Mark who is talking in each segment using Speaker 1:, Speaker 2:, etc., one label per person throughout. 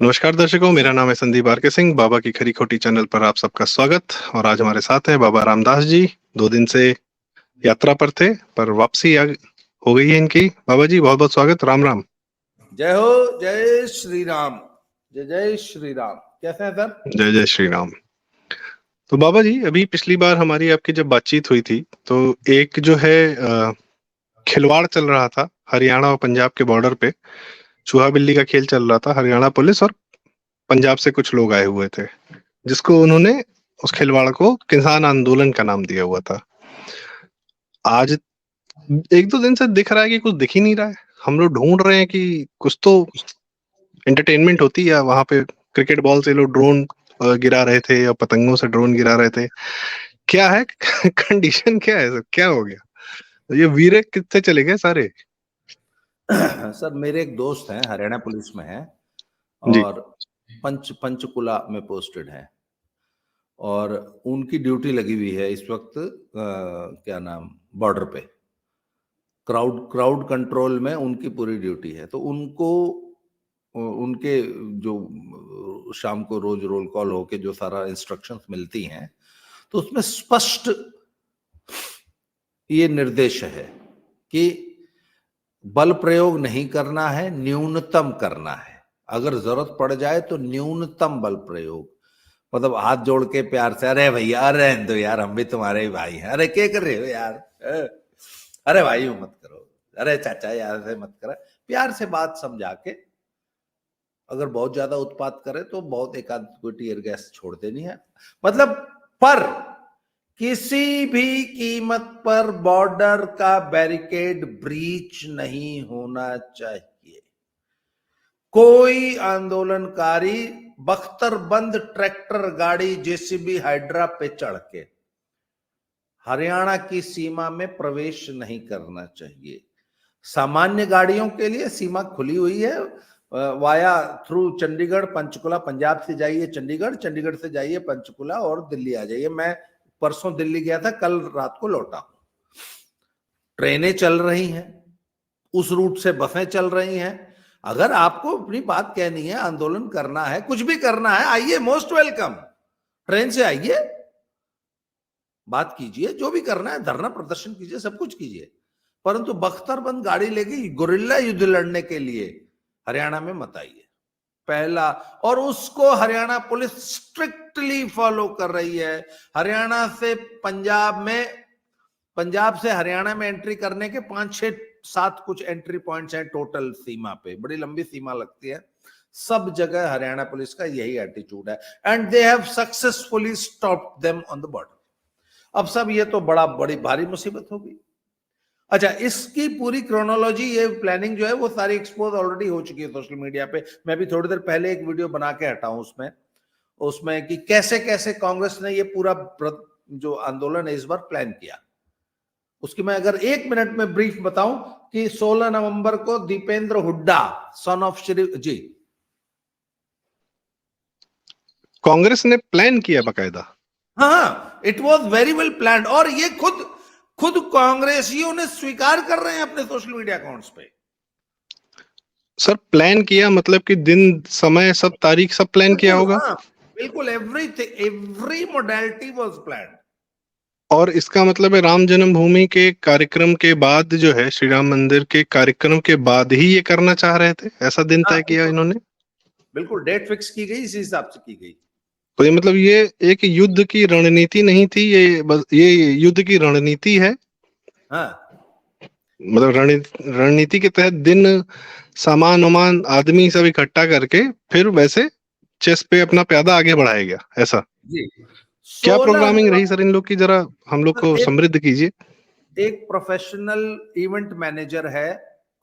Speaker 1: नमस्कार दर्शकों, मेरा नाम है संदीप आर के सिंह। बाबा की खरी खोटी चैनल पर आप सबका स्वागत। और आज हमारे साथ हैं बाबा रामदास जी। 2 दिन से यात्रा पर थे, पर वापसी हो गई है इनकी। बाबा जी बहुत बहुत स्वागत। राम राम।
Speaker 2: जय हो, जय श्री राम। जय जय श्री राम। कैसे हैं सर?
Speaker 1: जय जय श्री राम। तो बाबा जी, अभी पिछली बार हमारी आपकी जब बातचीत हुई थी तो एक जो है खिलवाड़ चल रहा था हरियाणा और पंजाब के बॉर्डर पे। चूहा बिल्ली का खेल चल रहा था। हरियाणा पुलिस और पंजाब से कुछ लोग आए हुए थे, जिसको उन्होंने उस खिलवाड़ को किसान आंदोलन का नाम दिया हुआ था। आज 1-2 दिन से दिख रहा है कि कुछ दिख ही नहीं रहा है। हम लोग ढूंढ रहे हैं कि कुछ तो एंटरटेनमेंट होती है। वहां पे क्रिकेट बॉल से लोग ड्रोन गिरा रहे थे या पतंगों से ड्रोन गिरा रहे थे। क्या है कंडीशन क्या है सर? क्या हो गया? ये वीरे कितने चले गए सारे?
Speaker 2: सर, मेरे एक दोस्त हैं, हरियाणा पुलिस में हैं
Speaker 1: जी।
Speaker 2: और पंचकुला में पोस्टेड हैं और उनकी ड्यूटी लगी हुई है इस वक्त क्या नाम, बॉर्डर पे। क्राउड क्राउड कंट्रोल में उनकी पूरी ड्यूटी है। तो उनको उनके जो शाम को रोज रोल कॉल होके जो सारा इंस्ट्रक्शंस मिलती हैं, तो उसमें स्पष्ट ये निर्देश है कि बल प्रयोग नहीं करना है, न्यूनतम करना है। अगर जरूरत पड़ जाए तो न्यूनतम बल प्रयोग, मतलब हाथ जोड़ के प्यार से, अरे भैया रहने दो यार, हम भी तुम्हारे ही भाई हैं, अरे क्या कर रहे हो यार, अरे भाई मत करो, अरे चाचा यार से मत करो, प्यार से बात समझा के। अगर बहुत ज्यादा उत्पात करे तो बहुत एक आध कोई टीयर गैस छोड़ देनी है, मतलब। पर किसी भी कीमत पर बॉर्डर का बैरिकेड ब्रीच नहीं होना चाहिए। कोई आंदोलनकारी बख्तरबंद ट्रैक्टर गाड़ी, जेसीबी, हाइड्रा पे चढ़ के हरियाणा की सीमा में प्रवेश नहीं करना चाहिए। सामान्य गाड़ियों के लिए सीमा खुली हुई है, वाया थ्रू चंडीगढ़, पंचकुला। पंजाब से जाइए चंडीगढ़, चंडीगढ़ से जाइए पंचकुला और दिल्ली आ जाइए। मैं परसों दिल्ली गया था, कल रात को लौटा हूं। ट्रेनें चल रही हैं, उस रूट से बसें चल रही हैं। अगर आपको अपनी बात कहनी है, आंदोलन करना है, कुछ भी करना है, आइए, मोस्ट वेलकम। ट्रेन से आइए, बात कीजिए, जो भी करना है, धरना प्रदर्शन कीजिए, सब कुछ कीजिए। परंतु बख्तरबंद गाड़ी लेके गुरिल्ला युद्ध लड़ने के लिए हरियाणा में मत आइए, पहला। और उसको हरियाणा पुलिस स्ट्रिक्टली फॉलो कर रही है। हरियाणा से पंजाब में, पंजाब से हरियाणा में एंट्री करने के 5-6-7 कुछ एंट्री पॉइंट्स हैं टोटल सीमा पे। बड़ी लंबी सीमा लगती है। सब जगह हरियाणा पुलिस का यही एटीट्यूड है, and they have successfully stopped them on the border. अब सब ये तो बड़ी भारी मुसीबत होगी। अच्छा, इसकी पूरी क्रोनोलॉजी, ये प्लानिंग जो है वो सारी एक्सपोज ऑलरेडी हो चुकी है सोशल मीडिया पे। मैं भी थोड़ी देर पहले एक वीडियो बना के हटा हूं उसमें कि कैसे कैसे कांग्रेस ने ये पूरा जो आंदोलन है इस बार प्लान किया। उसकी मैं अगर 1 मिनट में ब्रीफ बताऊं कि 16 नवंबर को दीपेंद्र हुड्डा, सन ऑफ श्री जी,
Speaker 1: कांग्रेस ने प्लान किया बकायदा।
Speaker 2: हाँ, it was very well planned. और ये खुद कांग्रेसियों ने स्वीकार कर रहे हैं अपने सोशल मीडिया अकाउंट्स पे।
Speaker 1: सर प्लान किया मतलब कि दिन, समय, सब तारीख सब प्लान किया होगा।
Speaker 2: हाँ, बिल्कुल, everything, every modality was planned.
Speaker 1: और इसका मतलब है राम जन्मभूमि के कार्यक्रम के बाद, जो है श्री राम मंदिर के कार्यक्रम के बाद ही ये करना चाह रहे थे। ऐसा दिन
Speaker 2: हाँ,
Speaker 1: तय किया इन्होंने।
Speaker 2: बिल्कुल डेट फिक्स की गई, इसी हिसाब से की गई।
Speaker 1: तो ये मतलब ये एक युद्ध की रणनीति नहीं थी, ये बस ये युद्ध की रणनीति है।
Speaker 2: हाँ,
Speaker 1: मतलब रणनीति के तहत दिन, सामान वामान, आदमी सब इकट्ठा करके फिर वैसे चेस पे अपना प्यादा आगे बढ़ाया गया, ऐसा।
Speaker 2: जी।
Speaker 1: क्या
Speaker 2: 16
Speaker 1: प्रोग्रामिंग रही सर इन लोग की? जरा हम लोग को समृद्ध कीजिए।
Speaker 2: एक प्रोफेशनल इवेंट मैनेजर है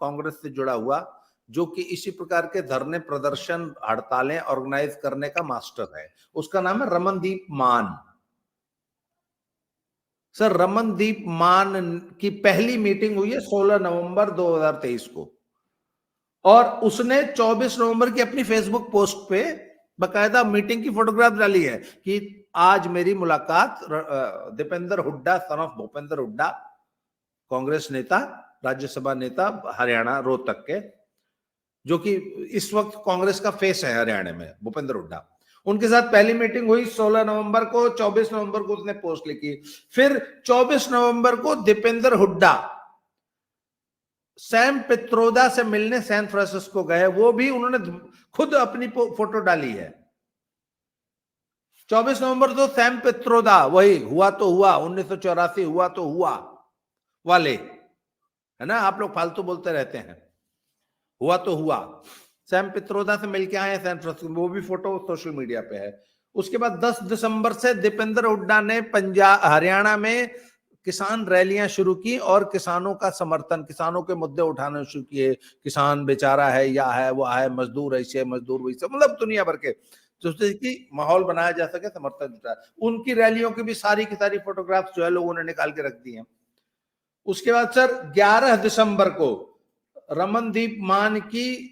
Speaker 2: कांग्रेस से जुड़ा हुआ, जो कि इसी प्रकार के धरने, प्रदर्शन, हड़तालें ऑर्गेनाइज करने का मास्टर है। उसका नाम है रमनदीप मान। सर, रमनदीप मान की पहली मीटिंग हुई है 16 नवंबर 2023 को, और उसने 24 नवंबर की अपनी फेसबुक पोस्ट पे बकायदा मीटिंग की फोटोग्राफ डाली है कि आज मेरी मुलाकात दीपेंद्र हुड्डा, सन ऑफ भूपेंद्र हुड्डा, कांग्रेस नेता, राज्यसभा नेता, हरियाणा रोहतक के, जो कि इस वक्त कांग्रेस का फेस है हरियाणा में, भूपेंद्र हुड्डा। उनके साथ पहली मीटिंग हुई 16 नवंबर को, 24 नवंबर को उसने पोस्ट लिखी। फिर 24 नवंबर को दीपेंद्र हुड्डा सैम पित्रोदा से मिलने सैन फ्रांसिस्को गए, वो भी उन्होंने खुद अपनी फोटो डाली है। 24 नवंबर तो सैम पित्रोदा, वही हुआ तो हुआ, 1984 हुआ तो हुआ वाले, है ना, आप लोग फालतू बोलते रहते हैं, हुआ तो हुआ। सैम पित्रोदा से मिलके आए सैन फ्रांसिस्को, वो भी फोटो सोशल मीडिया पे है। उसके बाद 10 दिसंबर से दीपेंद्र हुड्डा ने पंजाब हरियाणा में किसान रैलियां शुरू की और किसानों का समर्थन, किसानों के मुद्दे उठाने शुरू किए। किसान बेचारा है, या है वो है, मजदूर ऐसे मजदूर वैसे, मतलब दुनिया भर के, जिससे कि माहौल बनाया जा सके, समर्थन जुटा। उनकी रैलियों की भी सारी की सारी फोटोग्राफ्स जो है लोगों ने निकाल के रख दी हैं। उसके बाद सर 11 दिसंबर को रमनदीप मान की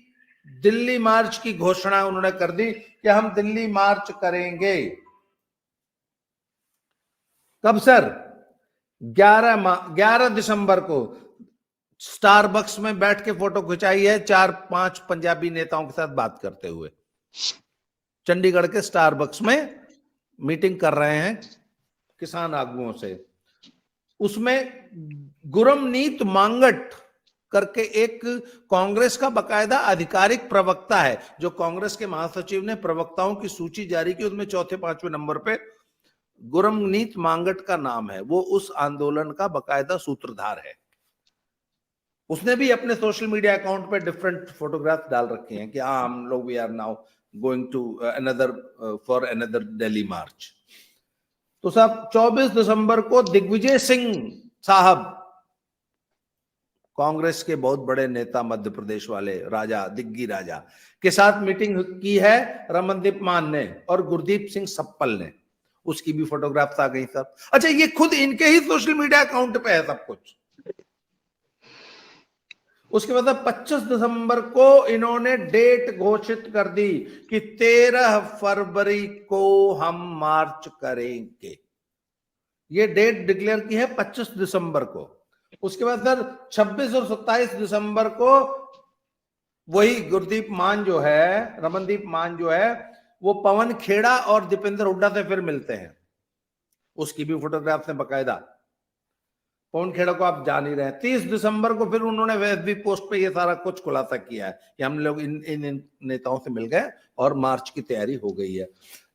Speaker 2: दिल्ली मार्च की घोषणा उन्होंने कर दी कि हम दिल्ली मार्च करेंगे। कब सर? 11 दिसंबर को स्टारबक्स में बैठ के फोटो खिंचाई है 4-5 पंजाबी नेताओं के साथ बात करते हुए। चंडीगढ़ के स्टारबक्स में मीटिंग कर रहे हैं किसान आगुओं से। उसमें गुरमनीत मांगट करके एक कांग्रेस का बकायदा आधिकारिक प्रवक्ता है, जो कांग्रेस के महासचिव ने प्रवक्ताओं की सूची जारी की, उसमें चौथे 5वें नंबर पे गुरमनीत मांगट का नाम है। वो उस आंदोलन का बकायदा सूत्रधार है। उसने भी अपने सोशल मीडिया अकाउंट पे डिफरेंट फोटोग्राफ डाल रखे हैं कि हाँ हम लोग we are now going to another for another Delhi march. तो साहब 24 दिसंबर को दिग्विजय सिंह साहब, कांग्रेस के बहुत बड़े नेता, मध्य प्रदेश वाले राजा, दिग्गी राजा के साथ मीटिंग की है रमनदीप मान ने और गुरदीप सिंह सप्पल ने। उसकी भी फोटोग्राफ्स आ गई सब। अच्छा, ये खुद इनके ही सोशल मीडिया अकाउंट पे है सब कुछ। उसके बाद 25 दिसंबर को इन्होंने डेट घोषित कर दी कि 13 फरवरी को हम मार्च करेंगे। ये डेट डिक्लेयर की है 25 दिसंबर को। उसके बाद सर 26 और 27 दिसंबर को वही गुरदीप मान जो है, रमनदीप मान जो है, वो पवन खेड़ा और दीपेंद्र हुड्डा से फिर मिलते हैं। उसकी भी फोटोग्राफ्स हैं बकायदा। पवन खेड़ा को आप जान ही रहे हैं। 30 दिसंबर को फिर उन्होंने एफबी पोस्ट पे ये सारा कुछ खुलासा किया है कि हम लोग इन नेताओं से मिल गए और मार्च की तैयारी हो गई है।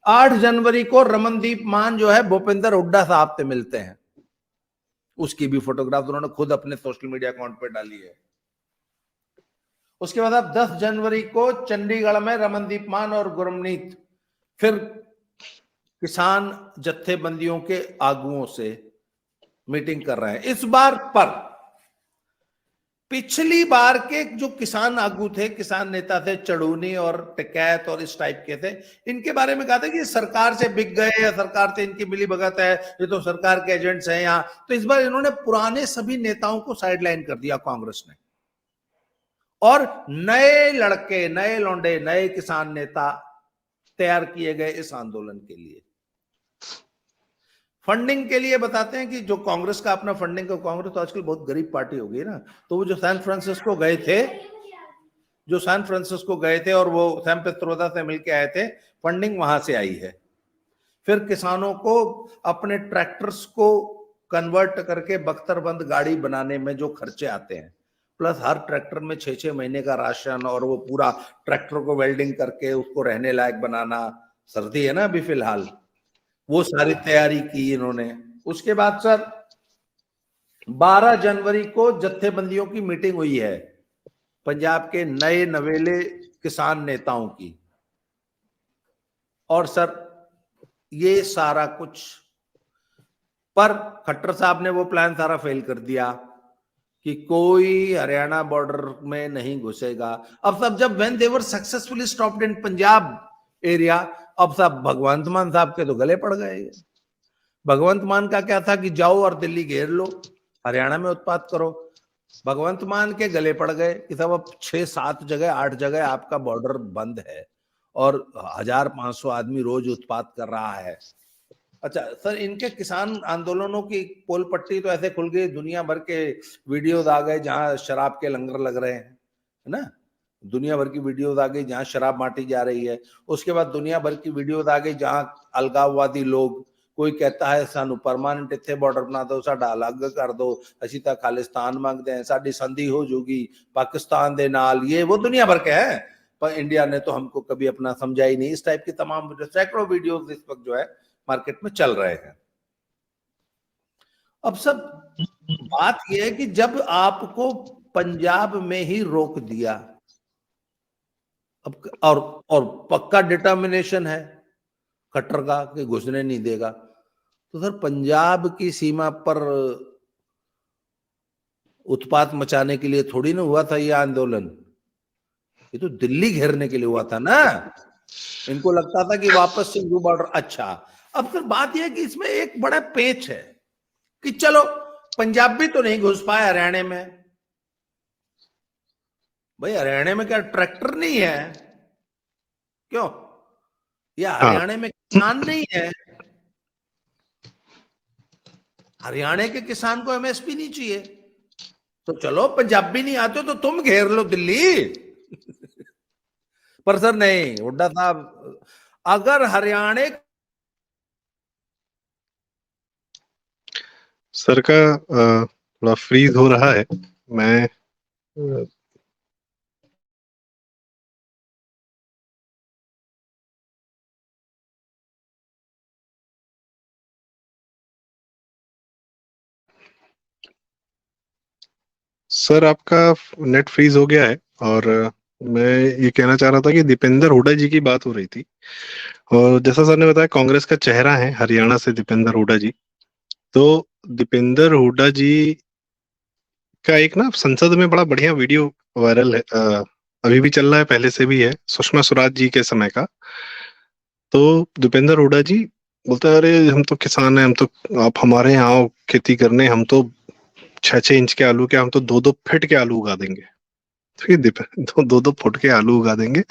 Speaker 2: 8 जनवरी को रमनदीप मान जो है भूपेंद्र हुड्डा साहब से मिलते हैं। उसकी भी फोटोग्राफ उन्होंने खुद अपने सोशल मीडिया अकाउंट पर डाली है। उसके बाद आप 10 जनवरी को चंडीगढ़ में रमनदीप मान और गुरमनीत फिर किसान जत्थेबंदियों के आगुओं से मीटिंग कर रहे हैं। इस बार पर पिछली बार के जो किसान आगू थे, किसान नेता थे, चड़ूनी और टिकैत और इस टाइप के थे, इनके बारे में कहा था कि सरकार से बिक गए या सरकार से इनकी मिली भगत है, ये तो सरकार के एजेंट्स हैं यहाँ। तो इस बार इन्होंने पुराने सभी नेताओं को साइडलाइन कर दिया कांग्रेस ने, और नए लड़के, नए लौंडे, नए किसान नेता तैयार किए गए इस आंदोलन के लिए। फंडिंग के लिए बताते हैं कि जो कांग्रेस का अपना फंडिंग का, कांग्रेस तो आजकल बहुत गरीब पार्टी हो गई ना, तो वो जो सैन फ्रांसिस्को गए थे और वो सैम पित्रोदा से मिलके आए थे, फंडिंग वहां से आई है। फिर किसानों को अपने ट्रैक्टर्स को कन्वर्ट करके बख्तरबंद गाड़ी बनाने में जो खर्चे आते हैं, प्लस हर ट्रैक्टर में 6-6 महीने का राशन, और वो पूरा ट्रैक्टर को वेल्डिंग करके उसको रहने लायक बनाना, सर्दी है ना अभी फिलहाल, वो सारी तैयारी की इन्होंने। उसके बाद सर 12 जनवरी को जत्थेबंदियों की मीटिंग हुई है पंजाब के नए नवेले किसान नेताओं की। और सर ये सारा कुछ, पर खट्टर साहब ने वो प्लान सारा फेल कर दिया कि कोई हरियाणा बॉर्डर में नहीं घुसेगा। अब सब जब when they were successfully stopped in Punjab area, अब सब भगवंत मान साहब के तो गले पड़ गए। भगवंत मान का क्या था कि जाओ और दिल्ली घेर लो, हरियाणा में उत्पात करो। भगवंत मान के गले पड़ गए कि सब अब 6-7 जगह 8 जगह आपका बॉर्डर बंद है और 1500 आदमी रोज उत्पात कर रहा है। अच्छा सर, इनके किसान आंदोलनों की पोल पट्टी तो ऐसे खुल गई, दुनिया भर के वीडियोज आ गए जहां शराब के लंगर लग रहे हैं, है ना। दुनिया भर की वीडियोज आ गई जहां शराब बांटी जा रही है। उसके बाद दुनिया भर की वीडियोज आ गई जहां अलगाववादी लोग, कोई कहता है सानू परमानेंट इत्थे बॉर्डर बना दो, साडा अलग कर दो, असी तां खालिस्तान मंगदे हैं, साडी संधि हो जूगी पाकिस्तान दे नाल, ये वो दुनिया भर के हैं, पर इंडिया ने तो हमको कभी अपना समझा ही नहीं। इस टाइप की तमाम सैकड़ों वीडियोज इस वक्त जो है मार्केट में चल रहे हैं। अब सब बात यह है कि जब आपको पंजाब में ही रोक दिया, अब और पक्का डिटर्मिनेशन है खट्टर का कि घुसने नहीं देगा, तो सर पंजाब की सीमा पर उत्पात मचाने के लिए थोड़ी ना हुआ था ये आंदोलन, ये तो दिल्ली घेरने के लिए हुआ था ना। इनको लगता था कि वापस सिंधु बॉर्डर। अच्छा, अब फिर बात यह है कि इसमें एक बड़ा पेच है कि चलो पंजाबी तो नहीं घुस पाए हरियाणा में, भाई हरियाणा में क्या ट्रैक्टर नहीं है क्यों, या
Speaker 1: हाँ।
Speaker 2: हरियाणा में किसान नहीं है, हरियाणा के किसान को एमएसपी नहीं चाहिए, तो चलो पंजाबी नहीं आते तो तुम घेर लो दिल्ली। पर सर नहीं, हुड्डा साहब, अगर हरियाणा
Speaker 1: सर का थोड़ा फ्रीज हो रहा है। मैं सर आपका नेट फ्रीज हो गया है। और मैं ये कहना चाह रहा था कि दीपेंद्र हुड्डा जी की बात हो रही थी, और जैसा सर ने बताया कांग्रेस का चेहरा है हरियाणा से दीपेंद्र हुड्डा जी। तो दीपेंद्र हुड्डा जी का एक ना संसद में बड़ा बढ़िया वीडियो वायरल है, अभी भी चल रहा है, पहले से भी है, सुषमा स्वराज जी के समय का। तो दीपेंद्र हुड्डा जी बोलते हैं, अरे हम तो किसान हैं, हम तो, आप हमारे यहाँ आओ खेती करने, हम तो 6-6 इंच के आलू के, हम तो 2-2 फीट के आलू उगा देंगे। तो ये 2-2 फुट के आलू उगा देंगे।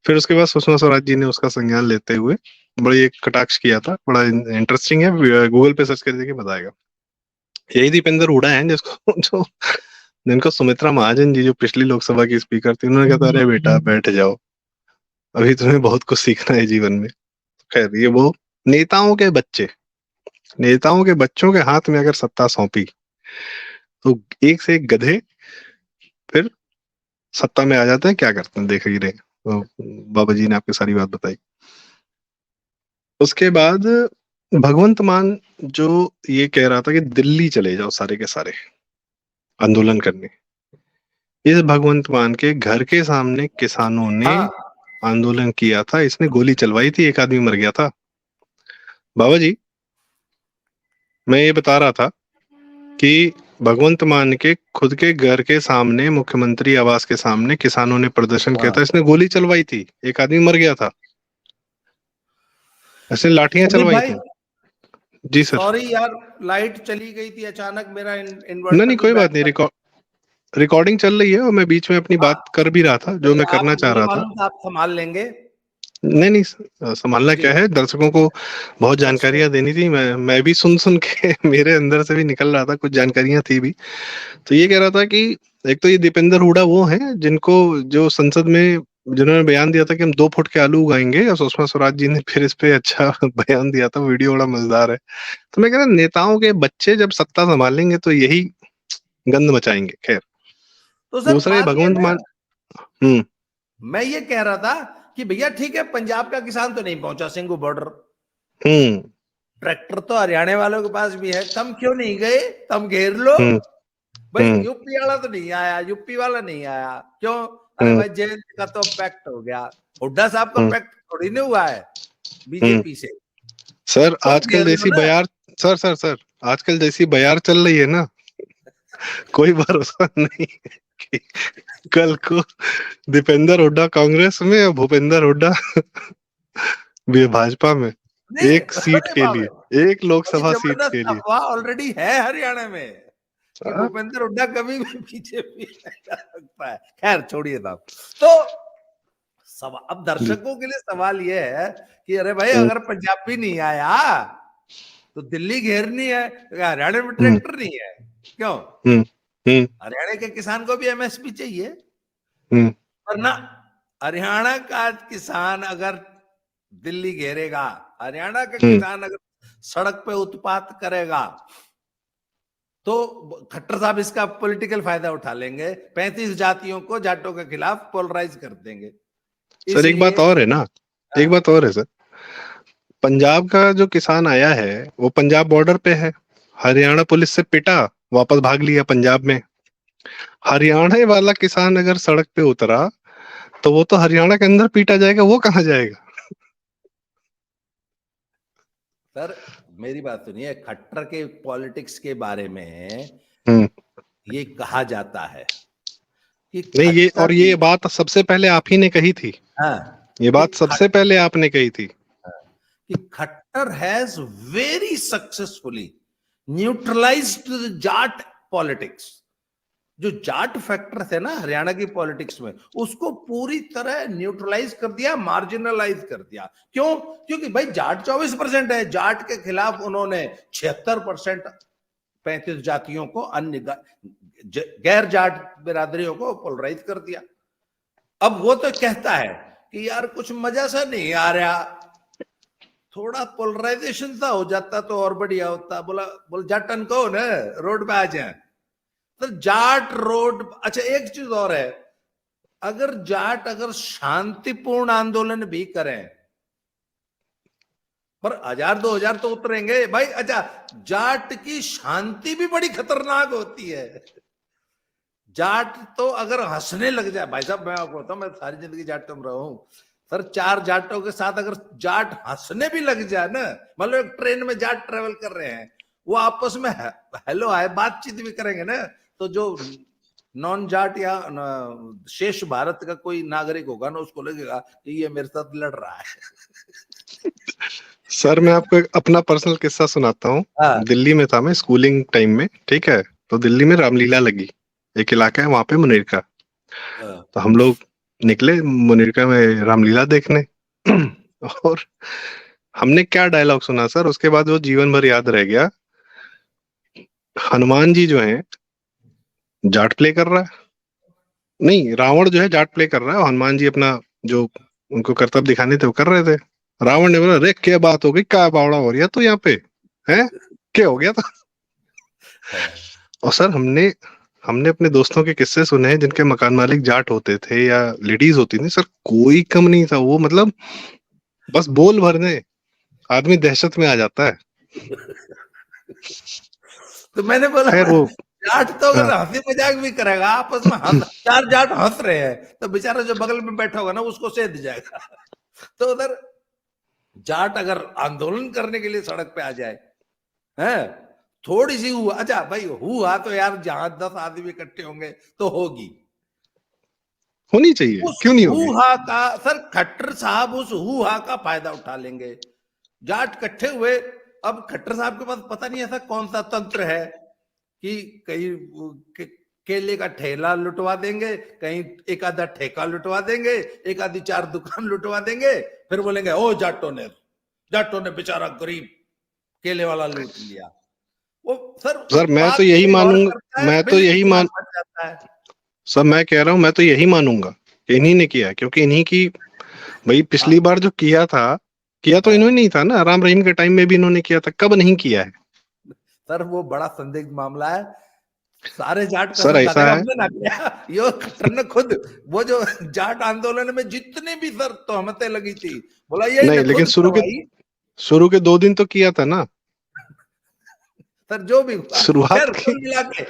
Speaker 1: फिर उसके बाद सुषमा स्वराज जी ने उसका संज्ञान लेते हुए बड़ी एक कटाक्ष किया था, बड़ा इंटरेस्टिंग है, गूगल पे सर्च कर देखिए बताएगा। यही दीपेंद्र हुड्डा है जिसको जो जिनको सुमित्रा महाजन जी जो पिछली लोकसभा की स्पीकर थी, उन्होंने कहा था, अरे बेटा बैठ जाओ, अभी तुम्हें बहुत कुछ सीखना है जीवन में। खैर, ये वो नेताओं के बच्चे, नेताओं के बच्चों के हाथ में अगर सत्ता सौंपी तो एक से एक गधे फिर सत्ता में आ जाते हैं, क्या करते हैं देख ही रहे। तो बाबा जी ने आपकी सारी बात बताई। उसके बाद भगवंत मान जो ये कह रहा था कि दिल्ली चले जाओ सारे के सारे आंदोलन करने, इस भगवंत मान के घर के सामने किसानों ने
Speaker 2: हाँ
Speaker 1: आंदोलन किया था, इसने गोली चलवाई थी, एक आदमी मर गया था। बाबा जी, मैं ये बता रहा था कि भगवंत मान के खुद के घर के सामने, मुख्यमंत्री आवास के सामने किसानों ने प्रदर्शन किया था, इसने गोली चलवाई थी, एक आदमी मर गया था, इसने लाठियां
Speaker 2: संदीप
Speaker 1: चलवाई
Speaker 2: भाई,
Speaker 1: थी। जी सर।
Speaker 2: सॉरी यार, लाइट चली गई थी अचानक, मेरा
Speaker 1: नहीं
Speaker 2: इन्वर्टर
Speaker 1: नहीं,
Speaker 2: भी
Speaker 1: कोई बात नहीं,
Speaker 2: बैठ।
Speaker 1: रिकॉर्डिंग चल रही है और मैं बीच में अपनी
Speaker 2: हाँ,
Speaker 1: बात कर भी रहा था जो
Speaker 2: नहीं
Speaker 1: मैं
Speaker 2: आप,
Speaker 1: करना चाह
Speaker 2: मुझे
Speaker 1: रहा था।
Speaker 2: मालूम था आप संभाल लेंगे।
Speaker 1: नहीं नहीं, संभालना
Speaker 2: जी,
Speaker 1: क्या है, दर्शकों को बहुत
Speaker 2: अच्छा,
Speaker 1: जानकारियां देनी थी, मैं भी सुन सुन के मेरे अंदर से भी निकल रहा था, कुछ जानकारियां थी भी। तो ये कह रहा था कि एक तो ये दीपेंद्र हुड्डा वो हैं जिनको, जो संसद में जिन्होंने बयान दिया था कि हम 2 फुट के आलू उगाएंगे, और सुषमा स्वराज जी ने फिर इस पे अच्छा बयान दिया था, वीडियो बड़ा मजेदार है। तो मैं कह रहा, नेताओं के बच्चे जब सत्ता संभालेंगे तो यही गंद मचाएंगे। खैर,
Speaker 2: तो सर
Speaker 1: दूसरा ये
Speaker 2: बात ये
Speaker 1: भगवंत
Speaker 2: ना,
Speaker 1: मान। हम्म।
Speaker 2: मैं ये कह रहा था कि भैया ठीक है, पंजाब का किसान तो नहीं पहुंचा सिंगू बॉर्डर,
Speaker 1: हम्म।
Speaker 2: ट्रैक्टर तो हरियाणा वालों के पास भी है, तुम क्यों नहीं गए, तुम घेर लो।
Speaker 1: हम्म।
Speaker 2: भाई
Speaker 1: हम्म।
Speaker 2: यूपी वाला तो नहीं आया, यूपी वाला नहीं आया क्यों, अरे
Speaker 1: हम्म।
Speaker 2: भाई जेल का तो पैक्ट हो गया, हुड्डा साहब का
Speaker 1: हम्म।
Speaker 2: पैक्ट थोड़ी नहीं हुआ है
Speaker 1: हम्म।
Speaker 2: बीजेपी से,
Speaker 1: सर
Speaker 2: तुम
Speaker 1: आजकल
Speaker 2: घेर लो
Speaker 1: जैसी
Speaker 2: ना।
Speaker 1: बयार, सर आजकल जैसी बयार चल रही है ना, कोई भरोसा नहीं कि कल को दीपेंद्र हुड्डा कांग्रेस में और भूपेंद्र हुड्डा भी भाजपा में,
Speaker 2: नहीं,
Speaker 1: एक सीट
Speaker 2: अरे
Speaker 1: के
Speaker 2: बाबा,
Speaker 1: लिए, एक
Speaker 2: बड़ी
Speaker 1: लोकसभा सीट
Speaker 2: जबरदस्त
Speaker 1: के लिए।
Speaker 2: अफवाह ऑलरेडी है हरियाणा में कि
Speaker 1: हाँ?
Speaker 2: भूपेंद्र हुड्डा कभी भी बीजेपी में जा सकता है। खैर छोड़िए साहब। तो अब
Speaker 1: जी।
Speaker 2: दर्शकों के लिए सवाल यह है कि अरे भाई
Speaker 1: हम्म।
Speaker 2: अगर पंजाबी नहीं आया तो दिल्ली घेरनी है, तो हरियाणा में
Speaker 1: हम्म।
Speaker 2: ट्रैक्टर नहीं है क्यों,
Speaker 1: हम्म। हम्म।
Speaker 2: हरियाणा के किसान को भी एमएसपी चाहिए।
Speaker 1: हम्म।
Speaker 2: वरना हरियाणा का किसान अगर दिल्ली घेरेगा, हरियाणा का किसान अगर सड़क पे उत्पात करेगा, तो खट्टर साहब इसका पॉलिटिकल फायदा उठा लेंगे, 35 जातियों को जाटों के खिलाफ पोलराइज कर देंगे।
Speaker 1: सर एक बात और है ना, एक बात और है सर, पंजाब का जो किसान आया है वो पंजाब बॉर्डर पे है, हरियाणा पुलिस से पिटा, वापस भाग लिया पंजाब में। हरियाणा वाला किसान अगर सड़क पे उतरा तो वो तो हरियाणा के अंदर पीटा जाएगा, वो कहाँ जाएगा?
Speaker 2: सर मेरी बात सुनिए, खट्टर के पॉलिटिक्स के बारे में ये कहा जाता है कि
Speaker 1: नहीं, ये और ये बात सबसे पहले आप ही ने कही थी।
Speaker 2: हाँ,
Speaker 1: ये बात सबसे पहले आपने कही थी
Speaker 2: कि Khattar has very successfully neutralised the Jat politics. जो जाट फैक्टर थे ना हरियाणा की पॉलिटिक्स में, उसको पूरी तरह न्यूट्रलाइज कर दिया, मार्जिनलाइज कर दिया। क्यों? क्योंकि भाई जाट 24% है, जाट के खिलाफ उन्होंने 76% 35 जातियों को, अन्य गैर जाट बिरादरियों को पोलराइज कर दिया। अब वो तो कहता है कि यार कुछ मजा सा नहीं आ रहा, थोड़ा पोलराइजेशन सा हो जाता तो और बढ़िया होता। बोल जाटन को ना रोड पे आ जाए, तो जाट रोड। अच्छा एक चीज और है, अगर जाट अगर शांतिपूर्ण आंदोलन भी करें, पर 1000-2000 तो उतरेंगे भाई। अच्छा, जाट की शांति भी बड़ी खतरनाक होती है। जाट तो अगर हंसने लग जाए, भाई साहब मैं आपको बताऊं, मैं सारी जिंदगी जाट में रहा हूं सर, 4 जाटों के साथ अगर जाट हंसने भी लग जाए ना, मतलब एक ट्रेन में जाट ट्रेवल कर रहे हैं, वो आपस में हेलो हाय बातचीत भी करेंगे ना, तो जो नॉन जाट या शेष भारत का कोई नागरिक होगा ना, उसको लगेगा कि ये मेरे साथ लड़ रहा है।
Speaker 1: सर मैं आपको एक अपना पर्सनल किस्सा सुनाता हूँ। दिल्ली में था मैं स्कूलिंग टाइम में, ठीक है, तो दिल्ली में रामलीला लगी, एक इलाका है वहां पे मुनीरका, तो हम लोग निकले मुनीरका में रामलीला देखने। और हमने क्या डायलॉग सुना सर, उसके बाद वो जीवन भर याद रह गया। हनुमान जी जो है जाट प्ले कर रहा है, नहीं रावण जो है जाट प्ले कर रहा है, हनुमान जी अपना जो उनको कर्तव्य दिखाने थे वो कर रहे थे। रावण ने बोला अरे क्या बात हो गई, क्या बावड़ा हो रही है तो यहाँ पे है, क्या हो गया था? और सर हमने हमने अपने दोस्तों के किस्से सुने हैं जिनके मकान मालिक जाट होते थे या लेडीज होती थी, सर कोई कम नहीं था वो, मतलब बस बोल भरने आदमी दहशत में आ जाता है।
Speaker 2: तो मैंने बोला
Speaker 1: खैर वो
Speaker 2: जाट तो अगर हंसी मजाक भी करेगा आपस में, 4 जाट हंस रहे हैं, तो बेचारा जो बगल में बैठा होगा ना उसको सेध जाएगा। तो उधर जाट अगर आंदोलन करने के लिए सड़क पे आ जाए, है थोड़ी सी हुआ, अच्छा भाई हुआ तो यार जहां 10 आदमी इकट्ठे होंगे तो होगी,
Speaker 1: होनी चाहिए,
Speaker 2: उस
Speaker 1: क्यों नहीं होगी?
Speaker 2: हुआ का सर खट्टर साहब उस हुआ का फायदा उठा लेंगे। जाट इकट्ठे हुए, अब खट्टर साहब के पास पता नहीं ऐसा कौन सा तंत्र है कि कहीं केले का ठेला लुटवा देंगे, कहीं एक आधा ठेका लुटवा देंगे, एक आधी 4 दुकान लुटवा देंगे, फिर बोलेंगे ओ जाटों ने बेचारा गरीब केले वाला लूट लिया। वो सर
Speaker 1: मैं तो यही मानूंगा, मैं तो यही मान
Speaker 2: जाता है।
Speaker 1: सर मैं कह रहा हूँ, मैं तो यही मानूंगा इन्हीं ने किया, क्योंकि इन्हीं की भाई पिछली बार जो किया तो इन्होंने नहीं था ना, राम रहीम के टाइम में भी इन्होंने किया था, कब नहीं किया है?
Speaker 2: सर वो बड़ा संदिग्ध मामला है, सारे जाट
Speaker 1: सर ऐसा है,
Speaker 2: हमने ना किया, यो खट्टर ने खुद वो जो जाट आंदोलन में जितने भी सर तोहमतें लगी थी, बोला ये
Speaker 1: नहीं लेकिन शुरू के 2 दिन तो किया था ना
Speaker 2: सर, जो भी
Speaker 1: शुरुआत की।
Speaker 2: मिला के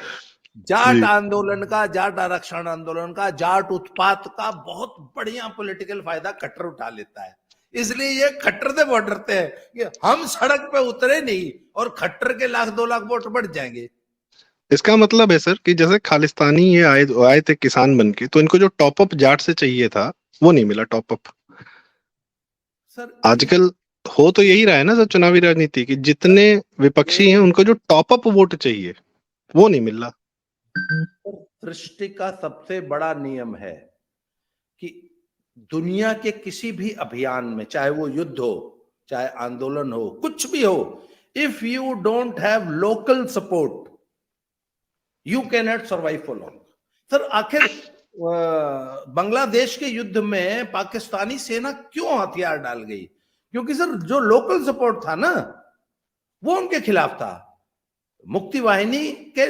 Speaker 2: जाट आंदोलन का, जाट आरक्षण आंदोलन का, जाट उत्पात का बहुत बढ़िया पॉलिटिकल फायदा खट्टर उठा लेता है। इसलिए ये खट्टर से वोट डरते हैं कि हम सड़क पे उतरे नहीं और खट्टर के 1-2 लाख वोट बढ़ जाएंगे।
Speaker 1: इसका मतलब है सर कि जैसे खालिस्तानी ये आए थे किसान बन के, तो इनको जो टॉप अप जाट से चाहिए था वो नहीं मिला टॉप अप।
Speaker 2: सर
Speaker 1: आजकल हो तो यही रहा है ना सर, चुनावी राजनीति की जितने विपक्षी हैं उनको जो टॉप अप वोट चाहिए वो नहीं मिल रहा।
Speaker 2: सृष्टि का सबसे बड़ा नियम है कि दुनिया के किसी भी अभियान में, चाहे वो युद्ध हो, चाहे आंदोलन हो, कुछ भी हो, if you don't have local support you can not survive for long. Sir आखिर बांग्लादेश के युद्ध में पाकिस्तानी सेना क्यों हथियार डाल गई? क्योंकि सर जो लोकल सपोर्ट था ना वो उनके खिलाफ था। मुक्ति वाहिनी के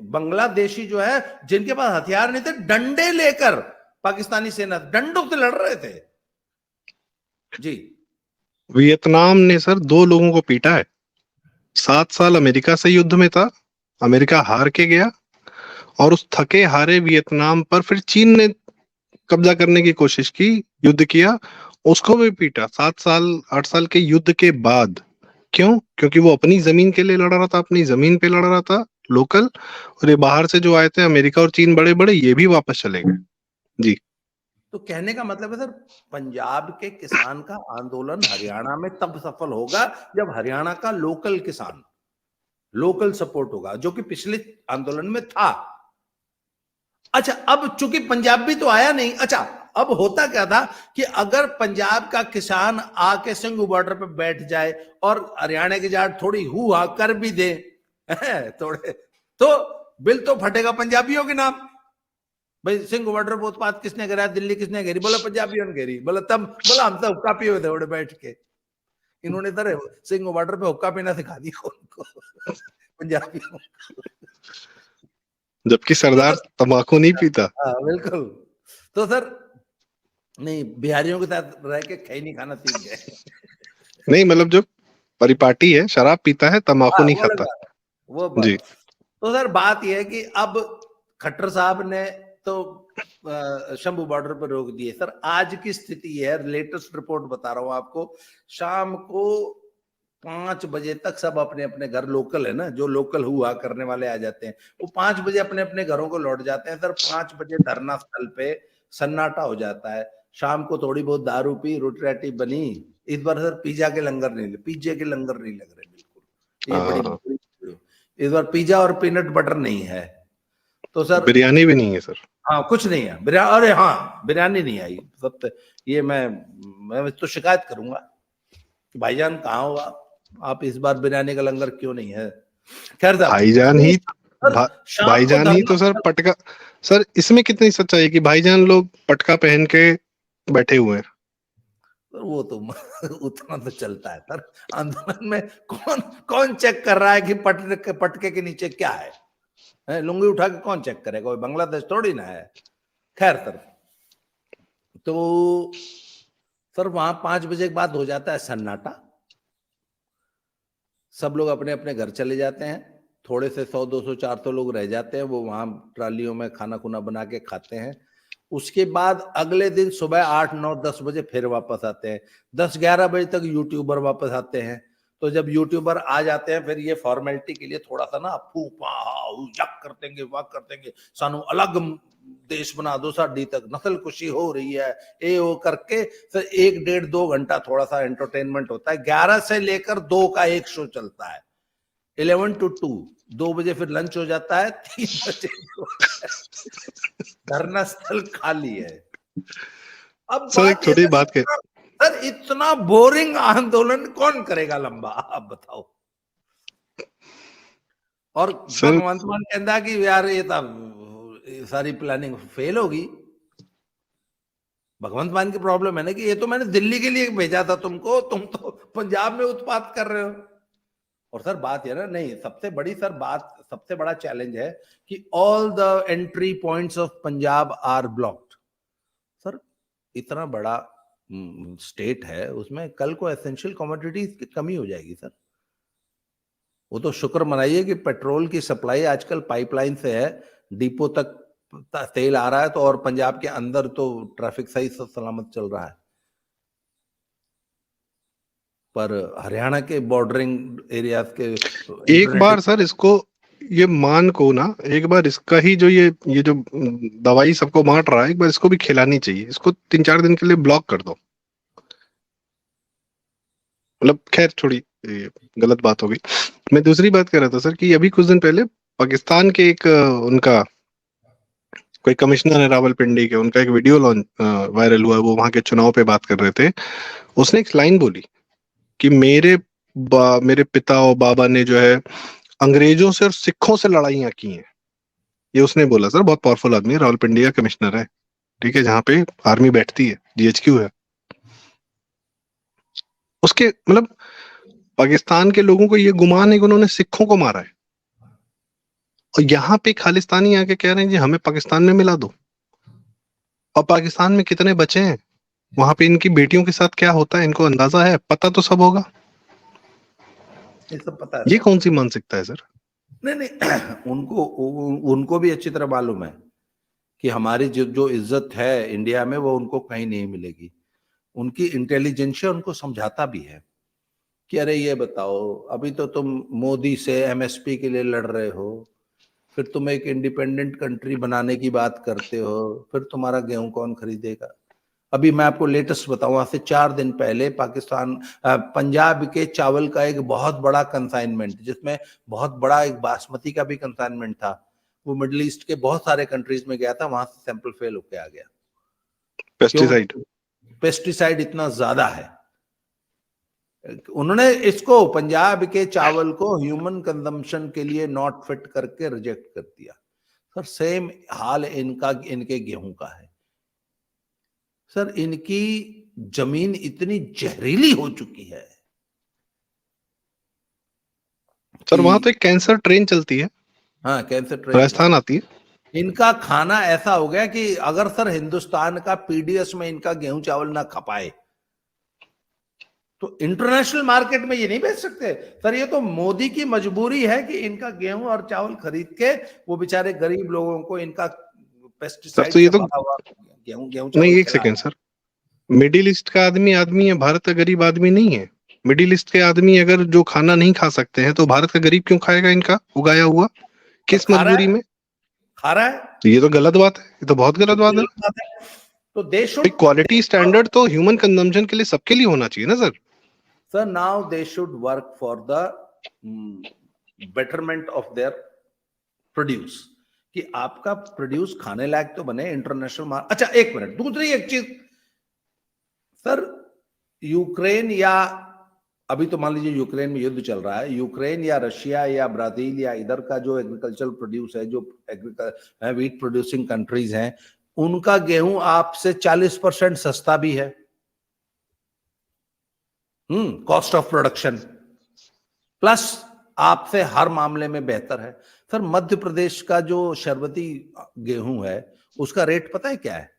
Speaker 2: बांग्लादेशी जो है जिनके पास हथियार नहीं थे, डंडे लेकर पाकिस्तानी सेना डंडों से लड़ रहे थे जी।
Speaker 1: वियतनाम ने सर 2 लोगों को पीटा है। 7 साल अमेरिका से युद्ध में था, अमेरिका हार के गया और उस थके हारे वियतनाम पर फिर चीन ने कब्जा करने की कोशिश की, युद्ध किया, उसको भी पीटा 7 साल 8 साल के युद्ध के बाद। क्यों? क्योंकि वो अपनी जमीन के लिए लड़ रहा था, अपनी जमीन पे लड़ रहा था लोकल, और ये बाहर से जो आए थे अमेरिका और चीन बड़े बड़े, ये भी वापस चले गए जी।
Speaker 2: तो कहने का मतलब है सर, पंजाब के किसान का आंदोलन हरियाणा में तब सफल होगा जब हरियाणा का लोकल किसान, लोकल सपोर्ट होगा, जो कि पिछले आंदोलन में था। अच्छा, अब चूंकि पंजाब भी तो आया नहीं। अच्छा, अब होता क्या था कि अगर पंजाब का किसान आके सिंघू बॉर्डर पे बैठ जाए और हरियाणा के जाट थोड़ी हुआ कर भी दे थोड़े, तो बिल तो फटेगा पंजाबियों के नाम। भाई सिंघू बॉर्डर पर उत्पात किसने करा, दिल्ली किसने घेरी? बोला पंजाबियों ने घेरी। बोला तब, बोला हम तो हुक्का पिए हुए थे थोड़े बैठ के। इन्होंने तरह सिंघू बॉर्डर पे हुक्का पीना सिखा दिया उनको पंजाबियों।
Speaker 1: जबकि सरदार तंबाकू नहीं पीता।
Speaker 2: हाँ बिल्कुल। तो सर नहीं, बिहारियों के साथ रह के खैनी खाना सीख गए।
Speaker 1: नहीं मतलब जो परिपाटी है शराब पीता है, तंबाकू नहीं खाता
Speaker 2: वो बात।
Speaker 1: जी।
Speaker 2: तो सर बात यह है कि अब खट्टर साहब ने तो शंभू बॉर्डर पर रोक दिए। सर आज की स्थिति है, लेटेस्ट रिपोर्ट बता रहा हूं आपको, शाम को 5 बजे तक सब अपने अपने घर, लोकल है ना, जो लोकल हुआ करने वाले आ जाते हैं, वो 5 बजे अपने अपने घरों को लौट जाते हैं। सर 5 बजे धरना स्थल पे सन्नाटा हो जाता है। शाम को थोड़ी बहुत दारू पी, रोटी राटी बनी। इस बार सर पिज्जा के लंगर नहीं, पिज्जे के लंगर नहीं लग रहे बिल्कुल, ये बड़ी, इस बार पिज्जा और पीनट बटर नहीं है। तो सर
Speaker 1: बिरयानी भी नहीं है सर।
Speaker 2: हाँ कुछ नहीं है बिरयानी। अरे हाँ बिरयानी नहीं आई सब। ये मैं तो शिकायत करूंगा कि भाईजान कहाँ हो आप इस बार बिरयानी का लंगर क्यों नहीं है? खैर
Speaker 1: भाईजान ही भाईजान ही तो सर पटका। सर इसमें कितनी सच्चाई है कि भाईजान लोग पटका पहन के बैठे हुए हैं?
Speaker 2: वो तो उतना तो चलता है सर। आंदोलन में कौन चेक कर रहा है कि पटके के नीचे क्या है? लुंगी उठा के कौन चेक करेगा? कोई बांग्लादेश थोड़ी ना है। खैर सर, तो सर वहां 5 बजे के बाद हो जाता है सन्नाटा। सब लोग अपने अपने घर चले जाते हैं। थोड़े से 100 200 400 लोग रह जाते हैं, वो वहां ट्रालियों में खाना खुना बना के खाते हैं। उसके बाद अगले दिन सुबह 8 9 10 बजे फिर वापस आते हैं। 10 11 बजे तक यूट्यूबर वापस आते हैं। तो जब यूट्यूबर आ जाते हैं, फिर ये फॉर्मेलिटी के लिए थोड़ा सा ना यक कर देंगे, वाक कर देंगे, सानू अलग देश बना दो, साडी तक नस्ल खुशी हो रही है, ये वो करके फिर 1 1.5 2 घंटा थोड़ा सा एंटरटेनमेंट होता है। 11 से लेकर 2 का एक शो चलता है, 11 to 2। 2 बजे फिर लंच हो जाता है, 3 बजे धरना स्थल खाली है। अब
Speaker 1: सर एक छोटी बात कह,
Speaker 2: सर इतना बोरिंग आंदोलन कौन करेगा लंबा, आप बताओ। और भगवंत मान कहता कि यार ये सारी प्लानिंग फेल होगी। भगवंत मान की प्रॉब्लम है ना कि ये तो मैंने दिल्ली के लिए भेजा था तुमको, तुम तो पंजाब में उत्पात कर रहे हो। और सर बात है ना, नहीं सबसे बड़ी सर बात, सबसे बड़ा चैलेंज है कि all the entry points of Punjab are blocked. Sir इतना बड़ा स्टेट है, उसमें कल को एसेंशियल कमोडिटीज की कमी हो जाएगी सर। वो तो शुक्र मनाइए कि पेट्रोल की सप्लाई आजकल पाइपलाइन से है, डिपो तक तेल आ रहा है, तो और पंजाब के अंदर तो ट्रैफिक सही सलामत चल रहा है। पर हरियाणा के बॉर्डरिंग एरियाज के
Speaker 1: एक बार सर इसको ये मान को ना, एक बार इसका ही जो ये जो दवाई सबको बांट रहा है, एक बार इसको भी खिलानी चाहिए। इसको 3-4 दिन के लिए ब्लॉक कर दो। मतलब खैर छोड़ी, गलत बात हो गई। मैं दूसरी बात कर रहा था सर कि अभी कुछ दिन पहले पाकिस्तान के एक उनका कोई कमिश्नर है रावलपिंडी के, उनका एक वीडियो वायरल हुआ। वो वहां के चुनाव पे बात कर रहे थे। उसने एक लाइन बोली कि मेरे पिता और बाबा ने जो है अंग्रेजों से और सिखों से लड़ाइयां की हैं, ये उसने बोला सर, बहुत पावरफुल आदमी है, रावलपिंडी का कमिश्नर है, ठीक है, जहाँ पे आर्मी बैठती है, जीएचक्यू है उसके। मतलब पाकिस्तान के लोगों को ये गुमान है कि उन्होंने सिखों को मारा है, और यहाँ पे खालिस्तानी आके कह रहे हैं जी हमें पाकिस्तान में मिला दो। और पाकिस्तान में कितने बचे हैं, वहां पे इनकी बेटियों के साथ क्या होता है, इनको अंदाजा है, पता तो सब होगा।
Speaker 2: ये सब पता है
Speaker 1: ये
Speaker 2: सर।
Speaker 1: कौन सी मानसिकता है सर?
Speaker 2: नहीं नहीं उनको भी अच्छी तरह मालूम है कि हमारी जो जो इज्जत है इंडिया में वो उनको कहीं नहीं मिलेगी। उनकी इंटेलिजेंशिया उनको समझाता भी है कि अरे ये बताओ, अभी तो तुम मोदी से एमएसपी के लिए लड़ रहे हो, फिर तुम एक इंडिपेंडेंट कंट्री बनाने की बात करते हो, फिर तुम्हारा गेहूं कौन खरीदेगा। अभी मैं आपको लेटेस्ट बताऊं, आज से 4 दिन पहले पाकिस्तान पंजाब के चावल का एक बहुत बड़ा कंसाइनमेंट, जिसमें बहुत बड़ा एक बासमती का भी कंसाइनमेंट था, वो मिडिल ईस्ट के बहुत सारे कंट्रीज में गया था, वहां से सैंपल फेल होके आ गया। क्यों?
Speaker 1: पेस्टिसाइड।
Speaker 2: पेस्टिसाइड इतना ज्यादा है। उन्होंने इसको, पंजाब के चावल को ह्यूमन कंजम्पशन के लिए नॉट फिट करके रिजेक्ट कर दिया। सर सेम हाल इनके गेहूं का है। सर इनकी जमीन इतनी जहरीली हो चुकी है
Speaker 1: सर वहां तो
Speaker 2: कि
Speaker 1: एक कैंसर ट्रेन चलती है,
Speaker 2: हाँ, कैंसर ट्रेन।
Speaker 1: राजस्थान आती है।
Speaker 2: इनका खाना ऐसा हो गया कि अगर सर हिंदुस्तान का पीडीएस में इनका गेहूं चावल ना खपाए तो इंटरनेशनल मार्केट में ये नहीं बेच सकते। सर ये तो मोदी की मजबूरी है कि इनका गेहूं और चावल खरीद के वो बेचारे गरीब लोगों को इनका
Speaker 1: सर
Speaker 2: पेस्टिसाइड
Speaker 1: तो ये
Speaker 2: से
Speaker 1: तो,
Speaker 2: भरा हुआ गेहूं गेहूं
Speaker 1: नहीं
Speaker 2: चावल
Speaker 1: एक
Speaker 2: खिला
Speaker 1: सेकेंड
Speaker 2: रहा है।
Speaker 1: सर, मिडिल ईस्ट का आदमी आदमी है, भारत का गरीब आदमी नहीं है। मिडिल ईस्ट के आदमी अगर जो खाना नहीं खा सकते हैं तो भारत का गरीब क्यों खाएगा इनका उगाया हुआ,
Speaker 2: पर
Speaker 1: किस मजबूरी में?
Speaker 2: खा रहा है।
Speaker 1: तो ये तो गलत बात है, ये तो बहुत गलत बात है।
Speaker 2: तो दे
Speaker 1: भाई
Speaker 2: शुड,
Speaker 1: क्वालिटी स्टैंडर्ड तो ह्यूमन कंजम्पशन के लिए सबके लिए होना चाहिए ना sir.
Speaker 2: Sir now they should work for the betterment of their produce, कि आपका प्रोड्यूस खाने लायक तो बने इंटरनेशनल मार्केट। अच्छा एक मिनट, दूसरी एक चीज सर, यूक्रेन या अभी तो मान लीजिए यूक्रेन में युद्ध चल रहा है, यूक्रेन या रशिया या ब्राजील या इधर का जो एग्रीकल्चरल प्रोड्यूस है, जो वीट प्रोड्यूसिंग कंट्रीज हैं, उनका गेहूं आपसे 40% सस्ता भी है, कॉस्ट ऑफ प्रोडक्शन, प्लस आपसे हर मामले में बेहतर है। सर मध्य प्रदेश का जो शरबती गेहूं है उसका रेट पता है क्या है?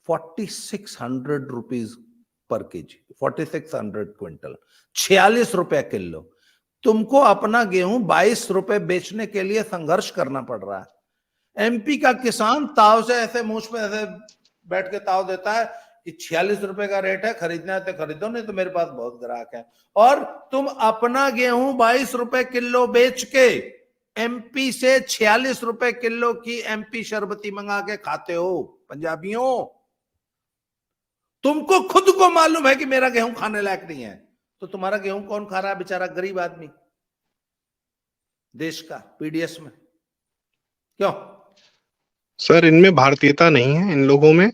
Speaker 2: 4600 रुपीज पर केजी, 4600 क्विंटल, 46 रुपए किलो। तुमको अपना गेहूं 22 रुपए बेचने के लिए संघर्ष करना पड़ रहा है। एमपी का किसान ताव से ऐसे मुंह पे ऐसे बैठ के ताव देता है कि 46 रुपए का रेट है, खरीदना है तो खरीदो, नहीं तो मेरे पास बहुत ग्राहक है। और तुम अपना गेहूं 22 रुपए किलो बेच के एमपी से 46 रुपए किलो की एमपी शरबती मंगा के खाते हो। पंजाबियों, तुमको खुद को मालूम है कि मेरा गेहूं खाने लायक नहीं है, तो तुम्हारा गेहूं कौन खा रहा है? बेचारा गरीब आदमी देश का पीडीएस में। क्यों
Speaker 1: सर इनमें भारतीयता नहीं है इन लोगों में।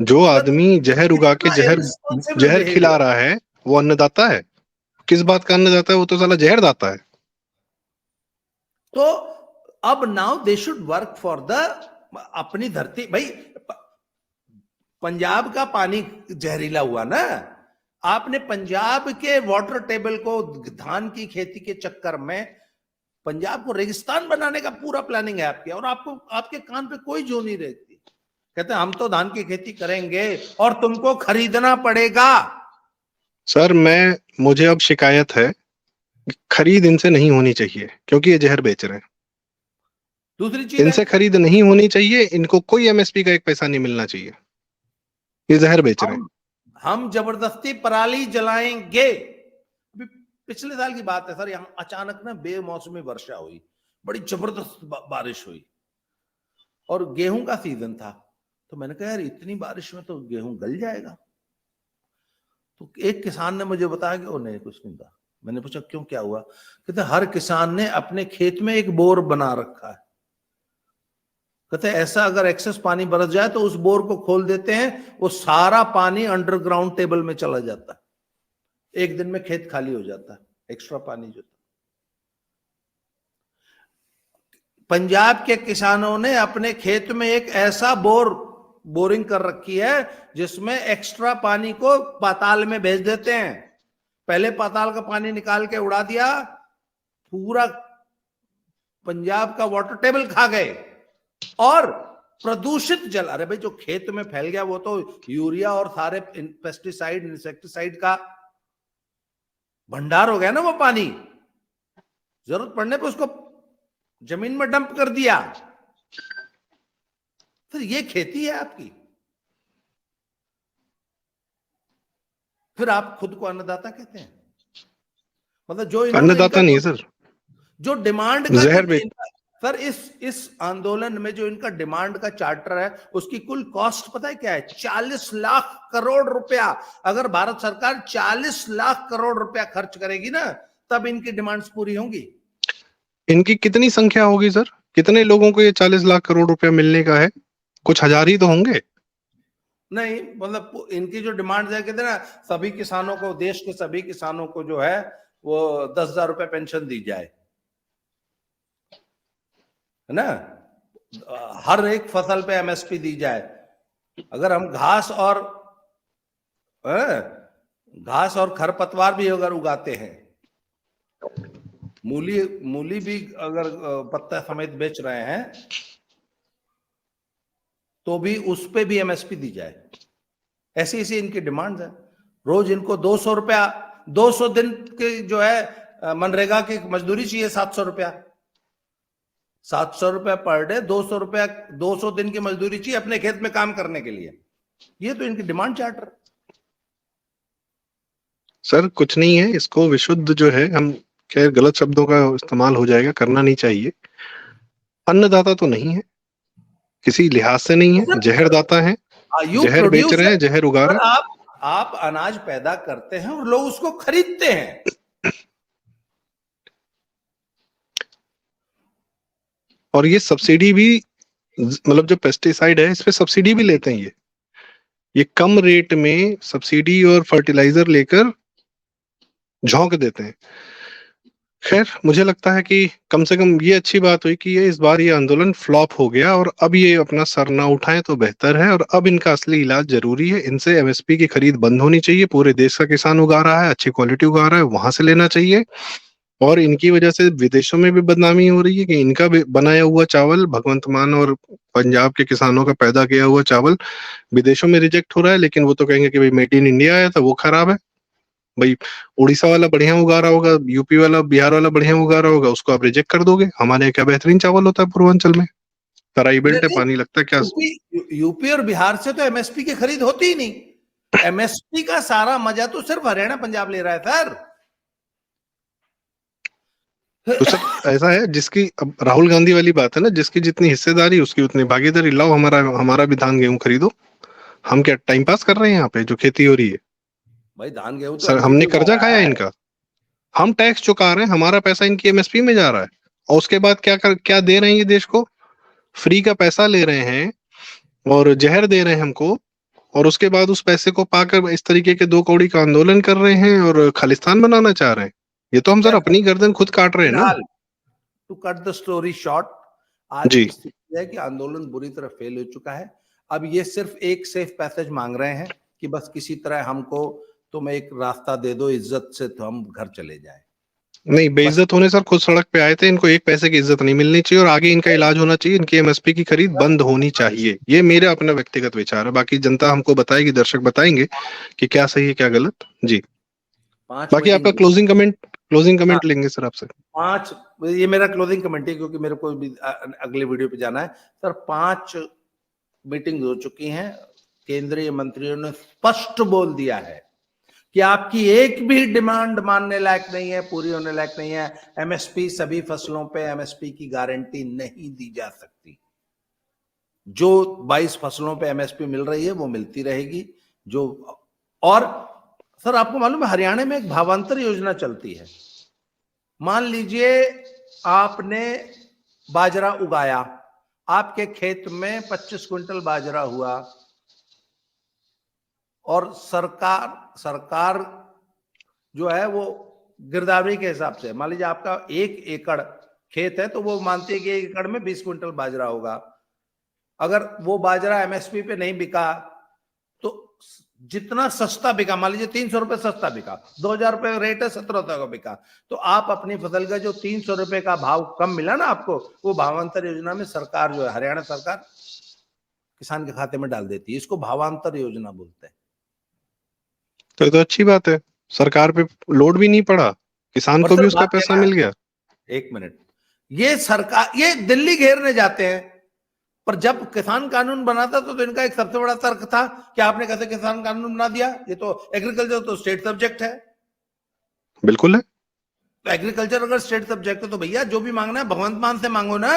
Speaker 1: जो
Speaker 2: सर?
Speaker 1: आदमी जहर उगा के
Speaker 2: इतना
Speaker 1: जहर
Speaker 2: इररिस्पांसिबल
Speaker 1: जहर खिला
Speaker 2: बिहेवियर।
Speaker 1: रहा है वो अन्नदाता है? किस बात का अन्नदाता है? वो तो साला जहर दाता है।
Speaker 2: तो अब now they should work for the अपनी धरती। भाई पंजाब का पानी जहरीला हुआ ना, आपने पंजाब के वाटर टेबल को धान की खेती के चक्कर में पंजाब को रेगिस्तान बनाने का पूरा प्लानिंग है आपके, और आपको आपके कान पे कोई जो नहीं रहती। कहते हैं हम तो धान की खेती करेंगे और तुमको खरीदना पड़ेगा।
Speaker 1: सर मुझे अब शिकायत है, खरीद इनसे नहीं होनी चाहिए क्योंकि ये जहर बेच रहे हैं।
Speaker 2: दूसरी चीज
Speaker 1: इनसे
Speaker 2: है,
Speaker 1: खरीद नहीं होनी चाहिए, इनको कोई एमएसपी का एक पैसा नहीं मिलना चाहिए, ये जहर बेच रहे हैं।
Speaker 2: हम जबरदस्ती पराली जलाएंगे। अभी पिछले साल की बात है सर, यहां अचानक ना बेमौसमी वर्षा हुई, बड़ी जबरदस्त बारिश हुई, और गेहूं का सीजन था। तो मैंने कहा यार इतनी बारिश में तो गेहूं गल जाएगा। तो एक किसान ने मुझे बताया कि वो नहीं, कुछ नहीं था। मैंने पूछा क्यों, क्या हुआ? कहते हर किसान ने अपने खेत में एक बोर बना रखा है। कहते ऐसा अगर एक्सेस पानी बरस जाए तो उस बोर को खोल देते हैं, वो सारा पानी अंडरग्राउंड टेबल में चला जाता है, एक दिन में खेत खाली हो जाता है, एक्स्ट्रा पानी जो था। पंजाब के किसानों ने अपने खेत में एक ऐसा बोरिंग कर रखी है जिसमें एक्स्ट्रा पानी को पाताल में भेज देते हैं। पहले पाताल का पानी निकाल के उड़ा दिया, पूरा पंजाब का वाटर टेबल खा गए और प्रदूषित जल, अरे भाई जो खेत में फैल गया वो तो यूरिया और सारे पेस्टिसाइड इंसेक्टिसाइड का भंडार हो गया ना वो पानी। जरूरत पड़ने पे उसको जमीन में डंप कर दिया। फिर ये खेती है आपकी? फिर आप खुद को अन्नदाता कहते हैं? मतलब जो
Speaker 1: अन्नदाता नहीं सर,
Speaker 2: जो डिमांड
Speaker 1: जहर
Speaker 2: का सर, इस आंदोलन में जो इनका डिमांड का चार्टर है उसकी कुल कॉस्ट पता है क्या है? 40 लाख करोड़ रुपया। अगर भारत सरकार 40 लाख करोड़ रुपया खर्च करेगी ना तब इनकी डिमांड्स पूरी होंगी।
Speaker 1: इनकी कितनी संख्या होगी सर? कितने लोगों को ये 40 लाख करोड़ रुपया मिलने का है? कुछ हजार ही तो होंगे।
Speaker 2: नहीं, मतलब इनकी जो डिमांड है, कहते ना सभी किसानों को, देश के सभी किसानों को जो है वो 10,000 रुपए पेंशन दी जाए, है ना, हर एक फसल पे एमएसपी दी जाए। अगर हम घास और खरपतवार भी अगर उगाते हैं, मूली भी अगर पत्ता समेत बेच रहे हैं तो भी उस पे भी एमएसपी दी जाए। ऐसी ऐसी इनकी डिमांड है। रोज इनको 200 रुपया, 200 दिन की जो है मनरेगा की मजदूरी चाहिए, 700 रुपया, 700 रुपया पर डे, 200 रुपया, 200 दिन की मजदूरी चाहिए अपने खेत में काम करने के लिए। ये तो इनकी डिमांड चार्टर।
Speaker 1: सर कुछ नहीं है, इसको विशुद्ध जो है, हम क्या गलत शब्दों का इस्तेमाल हो जाएगा, करना नहीं चाहिए। अन्नदाता तो नहीं है, किसी लिहाज से नहीं है, जहरदाता है। जहर बेच रहे हैं, जहर उगा रहे हैं।
Speaker 2: आप अनाज पैदा करते हैं और लोग उसको खरीदते हैं।
Speaker 1: और ये सब्सिडी भी, मतलब जो पेस्टिसाइड है इस पे सब्सिडी भी लेते हैं। ये कम रेट में सब्सिडी और फर्टिलाइजर लेकर झोंक देते हैं। खैर मुझे लगता है कि कम से कम ये अच्छी बात हुई कि ये इस बार ये आंदोलन फ्लॉप हो गया और अब ये अपना सर ना उठाएं तो बेहतर है। और अब इनका असली इलाज जरूरी है। इनसे एमएसपी की खरीद बंद होनी चाहिए। पूरे देश का किसान उगा रहा है, अच्छी क्वालिटी उगा रहा है, वहां से लेना चाहिए। और इनकी वजह से विदेशों में भी बदनामी हो रही है कि इनका बनाया हुआ चावल, भगवंत मान और पंजाब के किसानों का पैदा किया हुआ चावल विदेशों में रिजेक्ट हो रहा है। लेकिन वो तो कहेंगे कि भाई मेड इन इंडिया आया था, वो खराब है। भाई उड़ीसा वाला बढ़िया उगा रहा होगा, यूपी वाला, बिहार वाला बढ़िया उगा रहा होगा, उसको आप रिजेक्ट कर दोगे। हमारे यहाँ क्या बेहतरीन चावल होता है पूर्वांचल में, तराई बेल्ट है, पानी लगता है क्या।
Speaker 2: यूपी और बिहार से तो एमएसपी की खरीद होती ही नहीं। एमएसपी का सारा मजा तो सिर्फ हरियाणा पंजाब ले रहा है सर।
Speaker 1: तो सर ऐसा है, जिसकी अब राहुल गांधी वाली बात है ना, जिसकी जितनी हिस्सेदारी उसकी उतनी भागीदारी। लाओ हमारा भी धान गेहूं खरीदो। हम क्या टाइम पास कर रहे हैं यहाँ पे जो खेती हो रही है?
Speaker 2: भाई धान गेहूं तो
Speaker 1: सर हमने कर्जा खाया इनका, हम टैक्स चुका रहे हैं, हमारा पैसा इनकी एमएसपी में जा रहा है। और उसके बाद क्या दे रहे हैं ये देश को? फ्री का पैसा ले रहे हैं और जहर दे रहे हैं हमको। और उसके बाद उस पैसे को पाकर इस तरीके के 2 कौड़ी का आंदोलन कर रहे हैं और खालिस्तान बनाना चाह रहे हैं। ये तो हम सर अपनी गर्दन खुद काट रहे हैं ना।
Speaker 2: To cut the story short, आज की स्थिति है कि आंदोलन बुरी तरह फेल हो चुका है। अब ये सिर्फ एक सेफ पैसेज मांग रहे हैं कि बस किसी तरह हमको तुम एक रास्ता दे दो इज्जत से, तो हम घर चले जाएं।
Speaker 1: नहीं, बेइज्जत होने सर खुद सड़क पे आए थे। इनको एक पैसे की इज्जत नहीं मिलनी चाहिए और आगे इनका इलाज होना चाहिए। इनकी एमएसपी की खरीद बंद होनी चाहिए। ये मेरा अपना व्यक्तिगत विचार है, बाकी जनता हमको बताएगी, दर्शक बताएंगे कि क्या सही है क्या गलत। जी, बाकी आपका क्लोजिंग कमेंट लेंगे सर आपसे।
Speaker 2: 5, ये मेरा क्लोजिंग कमेंट है क्योंकि मेरे को भी अगले वीडियो पे जाना है सर। 5 मीटिंग हो चुकी हैं। केंद्रीय मंत्रियों ने स्पष्ट बोल दिया है कि आपकी एक भी डिमांड मानने लायक नहीं है, पूरी होने लायक नहीं है। एमएसपी, सभी फसलों पे एमएसपी की गारंटी नहीं दी जा सकती। जो 22 फसलों पे एमएसपी मिल रही है वो मिलती रहेगी। जो, और सर आपको मालूम है हरियाणा में एक भावांतर योजना चलती है। मान लीजिए आपने बाजरा उगाया, आपके खेत में 25 क्विंटल बाजरा हुआ और सरकार जो है वो गिरदावरी के हिसाब से, मान लीजिए आपका 1 एकड़ खेत है तो वो मानती है कि 1 एकड़ में 20 क्विंटल बाजरा होगा। अगर वो बाजरा एमएसपी पे नहीं बिका तो जितना सस्ता बिका, मान लीजिए 300 रुपए सस्ता बिका, 2000 रुपए रेट है, 1700 का बिका, तो आप अपनी फसल का जो 300 रुपए का भाव कम मिला ना आपको, वो भावांतर योजना में सरकार जो है, हरियाणा सरकार किसान के खाते में डाल देती है। इसको भावांतर योजना बोलते हैं।
Speaker 1: तो ये तो अच्छी बात है, सरकार पे लोड भी नहीं पड़ा, किसान
Speaker 2: और
Speaker 1: को
Speaker 2: सर
Speaker 1: भी उसका
Speaker 2: बात
Speaker 1: पैसा
Speaker 2: है ना,
Speaker 1: मिल गया।
Speaker 2: 1 मिनट, ये सरकार, ये दिल्ली घेरने जाते हैं, पर जब किसान कानून बना था तो इनका एक सबसे बड़ा तर्क था कि आपने कैसे किसान कानून बना दिया, ये तो एग्रीकल्चर तो स्टेट सब्जेक्ट है।
Speaker 1: बिल्कुल है।
Speaker 2: तो एग्रीकल्चर अगर स्टेट सब्जेक्ट है तो भैया जो भी मांगना है भगवंत मान से मांगो ना।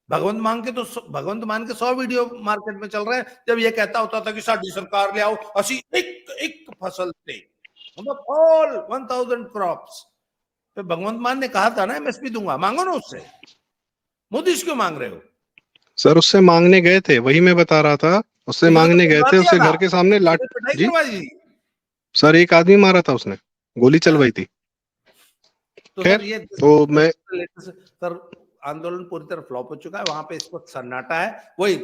Speaker 2: भगवंत मान के तो भगवंत मान के 100 वीडियो मार्केट में चल रहे हैं। जब ये कहता होता था कि साडी सरकार ले आओ असी एक फसल से, मतलब ऑल 1000 क्रॉप्स, तो भगवंत मान ने कहा था ना एमएसपी दूंगा, मांगो ना उससे। मोदी क्यों मांग रहे हो?
Speaker 1: सर उससे मांगने गए थे, वही मैं बता रहा था, उससे मांगने गए थे, उससे घर के सामने लाठ जी सर, एक आदमी मारा था उसने, गोली चलवाई थी।
Speaker 2: तो
Speaker 1: खैर,
Speaker 2: सर ये
Speaker 1: तो मैं
Speaker 2: सर आंदोलन पूरी तरह फ्लॉप हो चुका है, वहां पे इस वक्त सन्नाटा है। वही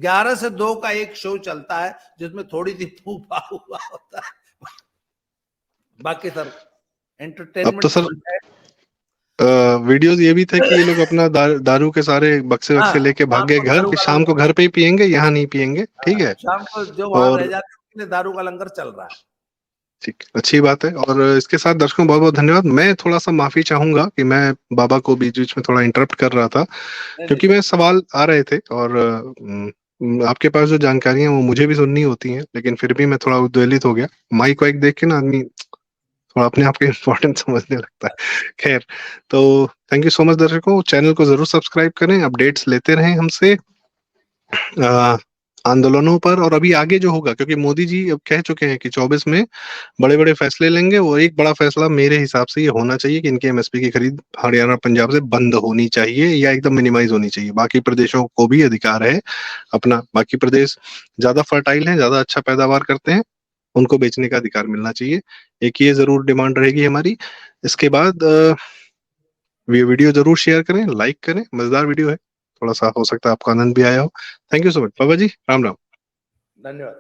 Speaker 2: 11 से 2 का एक शो चलता है जिसमें थोड़ी सी फूफा हुआ होता है, बाकी सर एंटरटेनमेंट।
Speaker 1: अब तो सर वीडियोस ये भी थे कि ये लोग अपना दारू के सारे बक्से वक्से लेके भाग गए घर, कि शाम को घर पे ही पियेंगे, यहाँ नहीं पियेंगे, ठीक है।
Speaker 2: शाम को जो वहां रह जाते हैं उसके लिए दारू का लंगर चल रहा है।
Speaker 1: ठीक, अच्छी बात है। और इसके साथ दर्शकों बहुत बहुत धन्यवाद। मैं थोड़ा सा माफी चाहूंगा कि मैं बाबा को बीच बीच में थोड़ा इंटरप्ट कर रहा था, क्योंकि मैं सवाल आ रहे थे और आपके पास जो जानकारियां वो मुझे भी सुननी होती हैं, लेकिन फिर भी मैं थोड़ा उद्वेलित हो गया। माइक वाइक देख के ना आदमी थोड़ा अपने आप के इम्पोर्टेंट समझने लगता है। खैर, तो थैंक यू सो मच दर्शकों, चैनल को जरूर सब्सक्राइब करें, अपडेट्स लेते रहें हमसे आंदोलनों पर और अभी आगे जो होगा, क्योंकि मोदी जी अब कह चुके हैं कि 24 में बड़े बड़े फैसले लेंगे, और एक बड़ा फैसला मेरे हिसाब से ये होना चाहिए कि इनके एमएसपी की खरीद हरियाणा पंजाब से बंद होनी चाहिए या एकदम मिनिमाइज होनी चाहिए। बाकी प्रदेशों को भी अधिकार है अपना, बाकी प्रदेश ज्यादा फर्टाइल हैं, ज्यादा अच्छा पैदावार करते हैं, उनको बेचने का अधिकार मिलना चाहिए। एक ये जरूर डिमांड रहेगी हमारी। इसके बाद ये वीडियो जरूर शेयर करें, लाइक करें, मजेदार वीडियो है, थोड़ा सा हो सकता है आपको आनंद भी आया हो। थैंक यू सो मच बाबा जी, राम राम।
Speaker 2: धन्यवाद।